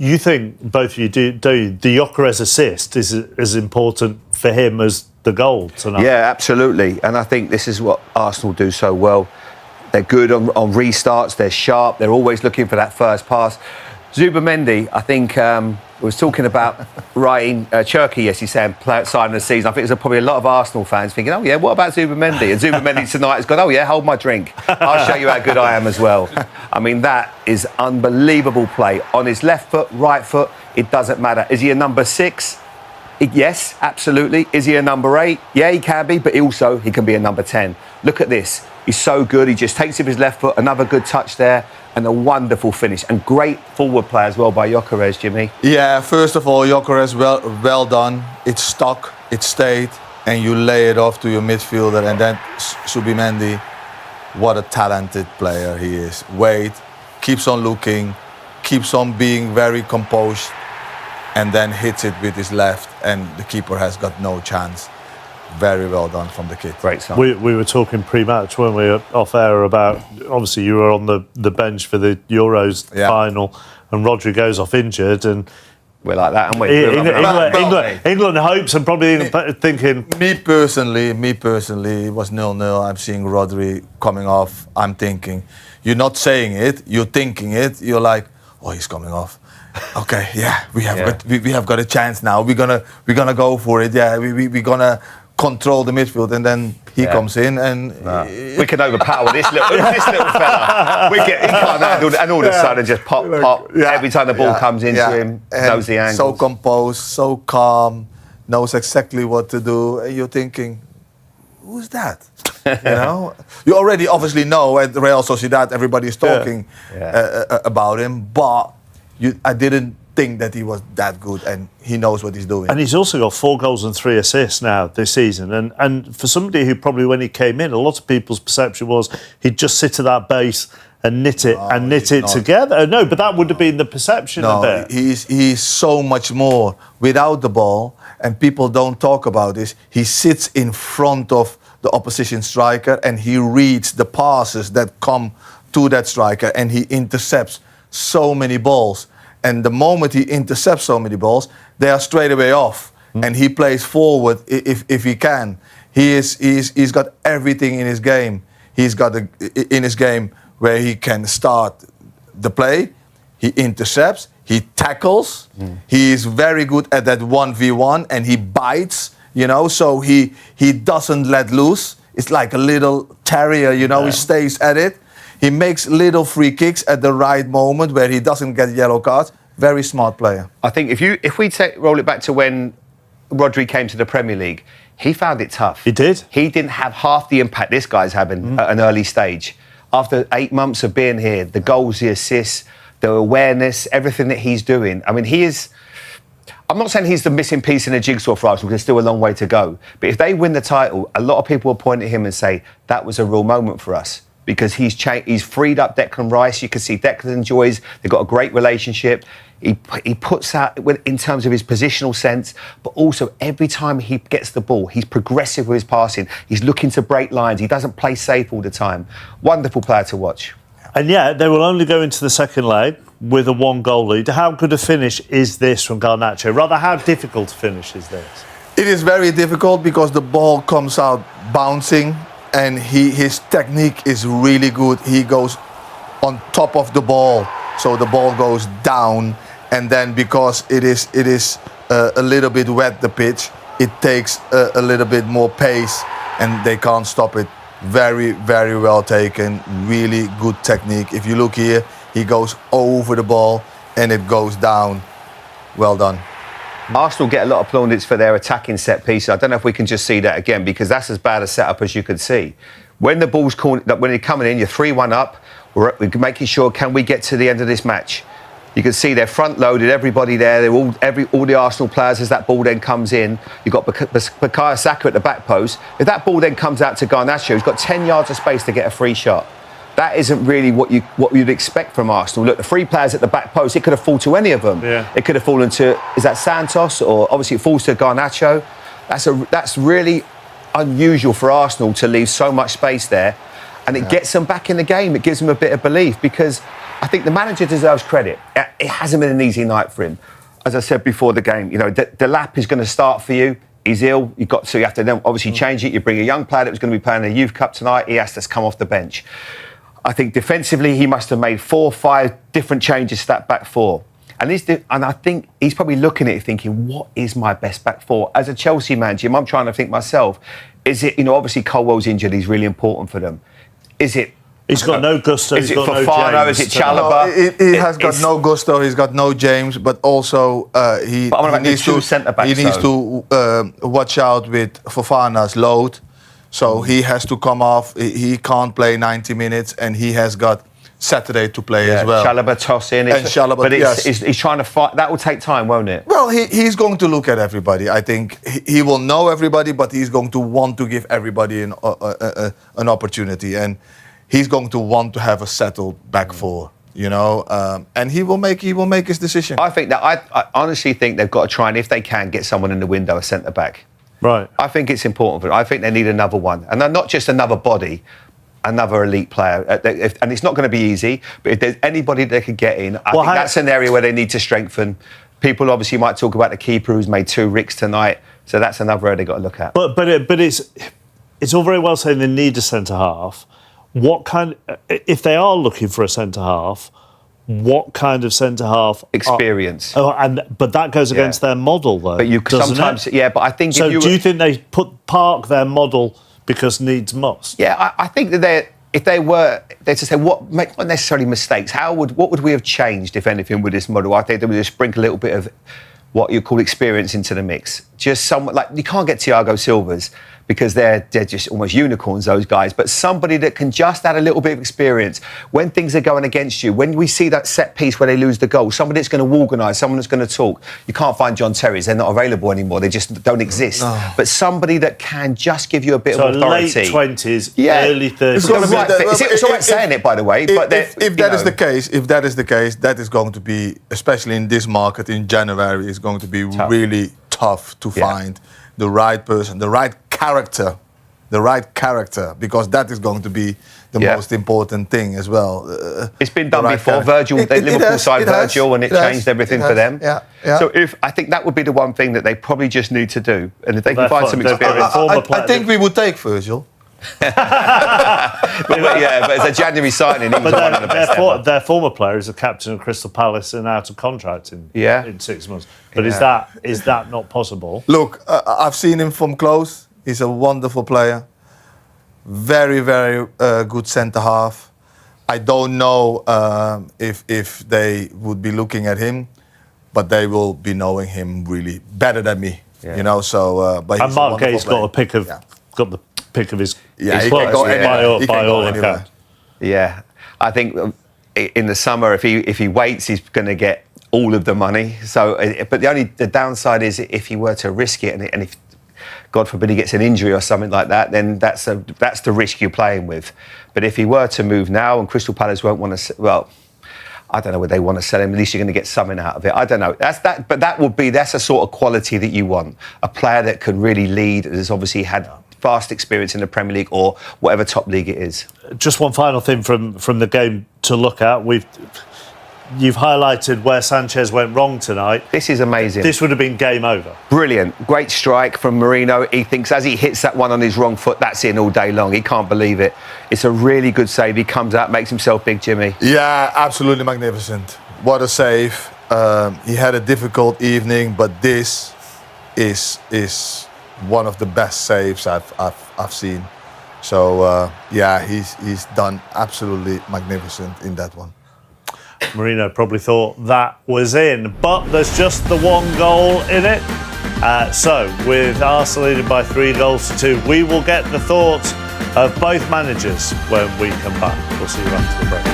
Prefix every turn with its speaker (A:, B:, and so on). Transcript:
A: You think, both of you do the Gyökeres assist is as important for him as the goal tonight?
B: Yeah, absolutely. And I think this is what Arsenal do so well. They're good on restarts, they're sharp, they're always looking for that first pass. Zubimendi, I think, was talking about writing Cherky, yes, he's saying, sign of the season. I think there's probably a lot of Arsenal fans thinking, oh, yeah, what about Zubimendi? And Zubimendi tonight has gone, oh, yeah, hold my drink. I'll show you how good I am as well. I mean, that is unbelievable play. On his left foot, right foot, it doesn't matter. Is he a number 6? Yes, absolutely. Is he a number 8? Yeah, he can be, but also he can be a number 10. Look at this. He's so good. He just takes it with his left foot, another good touch there, and a wonderful finish. And great forward play as well by Gyökeres, Jimmy.
C: Yeah, first of all, Gyökeres, well done. It stuck, it stayed, and you lay it off to your midfielder. And then Zubimendi, what a talented player he is. Wait, keeps on looking, keeps on being very composed, and then hits it with his left, and the keeper has got no chance. Very well done from the kid.
B: Great son.
A: We were talking pre-match, weren't we, off air about, obviously you were on the bench for the Euros final, and Rodri goes off injured, and
B: we're like that, aren't we?
A: England hopes and probably thinking.
C: Me personally, it was 0-0. I'm seeing Rodri coming off. I'm thinking, you're not saying it, you're thinking it. You're like, oh, he's coming off. Okay, yeah, we have got a chance now. We're gonna go for it. Yeah, we're gonna control the midfield, and then he comes in, and
B: we can overpower this little fella. He can't handle, and all of a sudden just pop. Every time the ball comes into him, knows the angles.
C: So composed, so calm, knows exactly what to do. And you're thinking, who's that? You know, you already obviously know at Real Sociedad everybody's talking about him, but I didn't think that he was that good, and he knows what he's doing.
A: And he's also got 4 goals and 3 assists now this season. And for somebody who probably, when he came in, a lot of people's perception was he'd just sit at that base and knit it together. No, but that would have been the perception of it.
C: He's so much more without the ball, and people don't talk about this. He sits in front of the opposition striker, and he reads the passes that come to that striker, and he intercepts so many balls. And the moment he intercepts so many balls, they are straight away off. And he plays forward if he can. He's got everything in his game. He's got in his game where he can start the play, he intercepts, he tackles. He is very good at that 1v1, and he bites, you know, so he doesn't let loose. It's like a little terrier, you know, he stays at it. He makes little free kicks at the right moment where he doesn't get yellow cards. Very smart player. I
B: think if we roll it back to when Rodri came to the Premier League, he found it tough.
A: He did.
B: He didn't have half the impact this guy's having at an early stage. After 8 months of being here, the goals, the assists, the awareness, everything that he's doing. I mean, he is... I'm not saying he's the missing piece in the jigsaw for Arsenal, because there's still a long way to go. But if they win the title, a lot of people will point at him and say, that was a real moment for us. Because he's freed up Declan Rice. You can see Declan enjoys. They've got a great relationship. He puts out in terms of his positional sense, but also every time he gets the ball, he's progressive with his passing. He's looking to break lines. He doesn't play safe all the time. Wonderful player to watch.
A: And yet, they will only go into the second leg with a 1-goal lead. How good a finish is this from Garnacho? Rather, how difficult a finish is this?
C: It is very difficult because the ball comes out bouncing. And his technique is really good. He goes on top of the ball, so the ball goes down. And then because it is a little bit wet, the pitch, it takes a little bit more pace, and they can't stop it. Very, very well taken. Really good technique. If you look here, he goes over the ball and it goes down. Well done.
B: Arsenal get a lot of plaudits for their attacking set pieces. I don't know if we can just see that again, because that's as bad a setup as you could see. When the ball's when you're coming in, you're 3-1 up. We're making sure, can we get to the end of this match? You can see they're front loaded, everybody there. They're all the Arsenal players. As that ball then comes in, you've got Bukayo Saka at the back post. If that ball then comes out to Garnacho, he's got 10 yards of space to get a free shot. That isn't really what you'd expect from Arsenal. Look, the 3 players at the back post, it could have fallen to any of them. Yeah. It could have fallen to, is that Santos? Or obviously it falls to Garnacho. That's really unusual for Arsenal to leave so much space there. And it gets them back in the game. It gives them a bit of belief, because I think the manager deserves credit. It hasn't been an easy night for him. As I said before the game, the lap is going to start for you. He's ill. You have to then obviously change it. You bring a young player that was going to be playing in the Youth Cup tonight. He has to come off the bench. I think defensively he must have made 4 or 5 different changes to that back four. And I think he's probably looking at it thinking, what is my best back four? As a Chelsea man, Jim, I'm trying to think myself, is it, obviously Colwell's injured, he's really important for them. Is it...
A: He's got no Gusto,
B: is
A: he's got
B: Fofana,
A: no James.
B: is it Chalobah?
C: He has got no Gusto, he's got no James, but also he needs to watch out with Fofana's load. So he has to come off, he can't play 90 minutes, and he has got Saturday to play as well.
B: Chalobah toss in.
C: But
B: he's trying to fight. That will take time, won't it?
C: Well, he's going to look at everybody. I think he will know everybody, but he's going to want to give everybody an opportunity, and he's going to want to have a settled back four. And he will make his decision.
B: I honestly think they've got to try and, if they can, get someone in the window, a centre back.
A: Right.
B: I think it's important for them. I think they need another one, and not just another body. Another elite player, and it's not going to be easy, but if there's anybody they could get in, I think that's an area where they need to strengthen. People obviously might talk about the keeper who's made 2 ricks tonight, so that's another area they've got to look at.
A: But it's all very well saying they need a centre half. If they are looking for a centre half, what kind of centre half?
B: Experience.
A: But that goes against their model, though.
B: But you sometimes, but I think.
A: So do you think they park their model because needs must?
B: Yeah, I think that if they were, they're to say not necessarily mistakes. What would we have changed, if anything, with this model? I think they would just sprinkle a little bit of what you call experience into the mix. Just someone like, you can't get Thiago Silva's because they're just almost unicorns, those guys. But somebody that can just add a little bit of experience when things are going against you. When we see that set piece where they lose the goal, somebody that's going to organise, someone that's going to talk. You can't find John Terry's; they're not available anymore. They just don't exist. No. But somebody that can just give you a bit of authority.
A: So late 20s, early 30s.
B: It's all right saying it, by the way. But
C: if that is the case, that is going to be, especially in this market in January, is going to be really tough to find the right person, the right character, because that is going to be the most important thing as well.
B: It's been done before. Virgil, Liverpool side Virgil, and it changed everything for them.
C: Yeah.
B: So I think that would be the one thing that they probably just need to do, and if they can find some experience.
C: I think we would take Virgil.
B: but it's a January signing.
A: But their former player is a captain of Crystal Palace and out of contract in 6 months. But is that not possible?
C: Look, I've seen him from close. He's a wonderful player. Very, very good centre half. I don't know if they would be looking at him, but they will be knowing him really better than me. But
A: and Mark Gay's got the pick of his
C: players
A: by all accounts.
B: Yeah, I think in the summer, if he waits, he's going to get all of the money. So, but the downside is if he were to risk it, and if God forbid he gets an injury or something like that, then that's the risk you're playing with. But if he were to move now, and Crystal Palace won't want to, well, I don't know whether they want to sell him. At least you're going to get something out of it. I don't know. But that's a sort of quality that you want. A player that can really lead, has obviously had vast experience in the Premier League or whatever top league it is.
A: Just one final thing from the game to look at. You've highlighted where Sanchez went wrong tonight.
B: This is amazing.
A: This would have been game over.
B: Brilliant. Great strike from Marino. He thinks as he hits that one on his wrong foot, that's in all day long. He can't believe it. It's a really good save. He comes out, makes himself big, Jimmy.
C: Yeah, absolutely magnificent. What a save. He had a difficult evening, but this is one of the best saves I've seen. So, he's done absolutely magnificent in that one.
A: Marino probably thought that was in, but there's just the one goal in it. So, with Arsenal leading by 3-2, we will get the thoughts of both managers when we come back. We'll see you after the break.